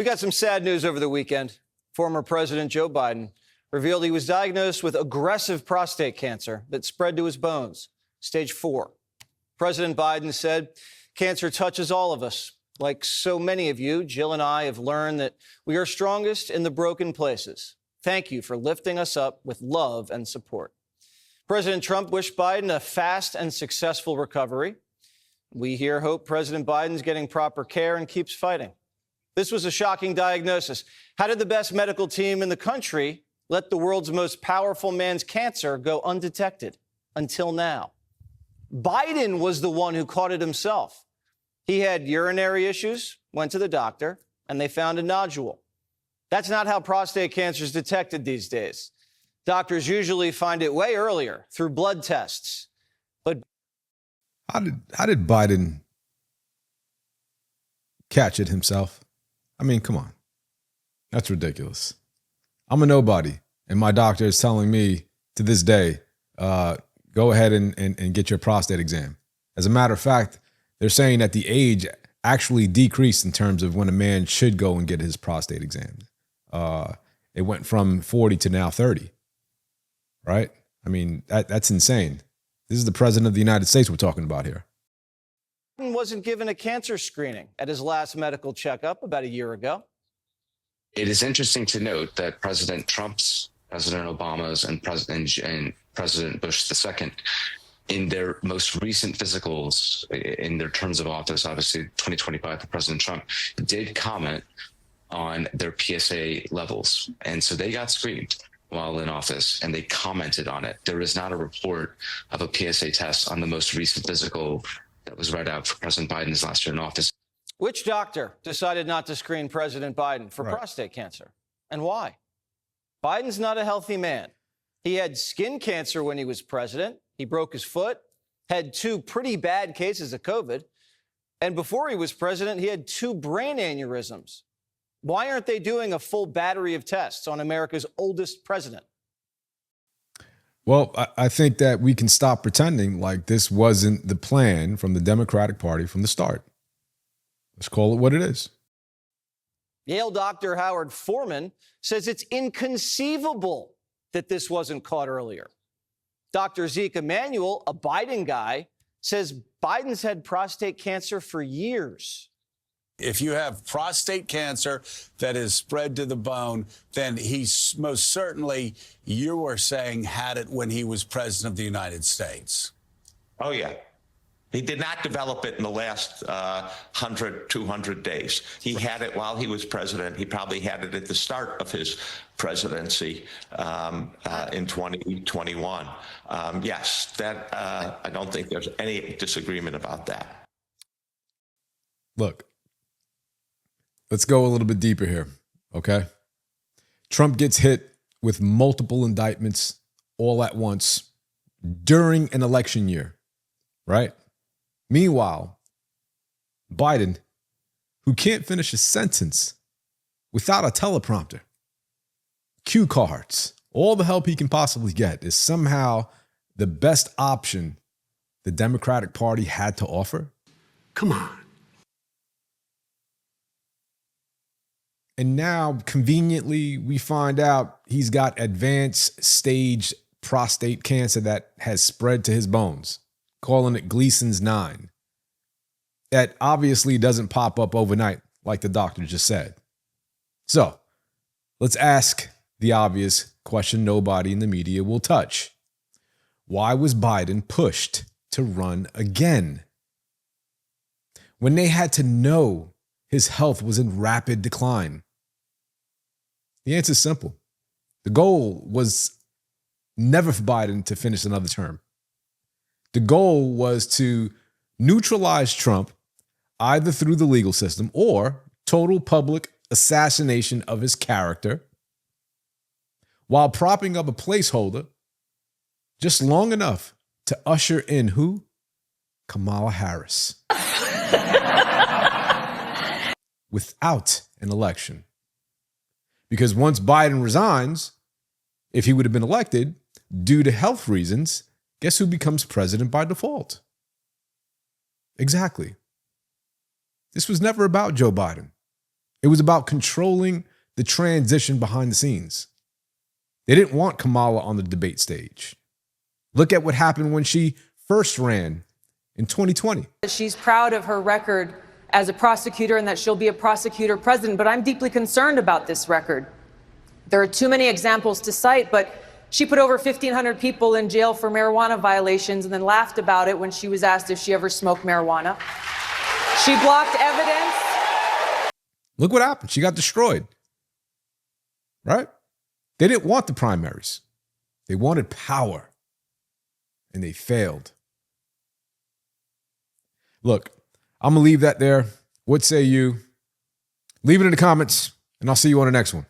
We got some sad news over the weekend. Former President Joe Biden revealed he was diagnosed with aggressive prostate cancer that spread to his bones, stage 4. President Biden said, "Cancer touches all of us. Like so many of you, Jill and I have learned that we are strongest in the broken places. Thank you for lifting us up with love and support." President Trump wished Biden a fast and successful recovery. We here hope President Biden's getting proper care and keeps fighting. This was a shocking diagnosis. How did the best medical team in the country let the world's most powerful man's cancer go undetected until now? Biden was the one who caught it himself. He had urinary issues, went to the doctor, and they found a nodule. That's not how prostate cancer is detected these days. Doctors usually find it way earlier through blood tests. But how did Biden catch it himself? I mean, come on. That's ridiculous. I'm a nobody, and my doctor is telling me to this day, go ahead and get your prostate exam. As a matter of fact, they're saying that the age actually decreased in terms of when a man should go and get his prostate examined. It went from 40 to now 30, right? I mean, that's insane. This is the president of the United States we're talking about here. Biden wasn't given a cancer screening at his last medical checkup about a year ago. It is interesting to note that President Trump's, President Obama's, and President Bush II, in their most recent physicals, in their terms of office, obviously 2025 for President Trump, did comment on their PSA levels. And so they got screened while in office, and they commented on it. There is not a report of a PSA test on the most recent physical that was read out for President Biden's last year in office. Which doctor decided not to screen President Biden for prostate cancer, and why? Biden's not a healthy man. He had skin cancer when he was president. He broke his foot, had 2 pretty bad cases of COVID. And before he was president, he had 2 brain aneurysms. Why aren't they doing a full battery of tests on America's oldest president? Well, I think that we can stop pretending like this wasn't the plan from the Democratic Party from the start. Let's call it what it is. Yale Dr. Howard Foreman says it's inconceivable that this wasn't caught earlier. Dr. Zeke Emanuel, a Biden guy, says Biden's had prostate cancer for years. If you have prostate cancer that is spread to the bone, then he's most certainly, you were saying, had it when he was president of the United States. Oh, yeah. He did not develop it in the last 100, 200 days. He had it while he was president. He probably had it at the start of his presidency in 2021. Yes, that I don't think there's any disagreement about that. Look, let's go a little bit deeper here, okay? Trump gets hit with multiple indictments all at once during an election year, right? Meanwhile, Biden, who can't finish a sentence without a teleprompter, cue cards, all the help he can possibly get, is somehow the best option the Democratic Party had to offer. Come on. And now, conveniently, we find out he's got advanced stage prostate cancer that has spread to his bones, calling it Gleason's 9. That obviously doesn't pop up overnight, like the doctor just said. So, let's ask the obvious question nobody in the media will touch. Why was Biden pushed to run again? When they had to know his health was in rapid decline. The answer is simple. The goal was never for Biden to finish another term. The goal was to neutralize Trump either through the legal system or total public assassination of his character while propping up a placeholder just long enough to usher in who? Kamala Harris. Without an election. Because once Biden resigns, if he would have been elected, due to health reasons, guess who becomes president by default? Exactly. This was never about Joe Biden. It was about controlling the transition behind the scenes. They didn't want Kamala on the debate stage. Look at what happened when she first ran in 2020. She's proud of her record as a prosecutor and that she'll be a prosecutor president, but I'm deeply concerned about this record. There are too many examples to cite, but she put over 1,500 people in jail for marijuana violations and then laughed about it when she was asked if she ever smoked marijuana. She blocked evidence. Look what happened. She got destroyed. Right? They didn't want the primaries. They wanted power. And they failed. Look, I'm going to leave that there. What say you? Leave it in the comments, and I'll see you on the next one.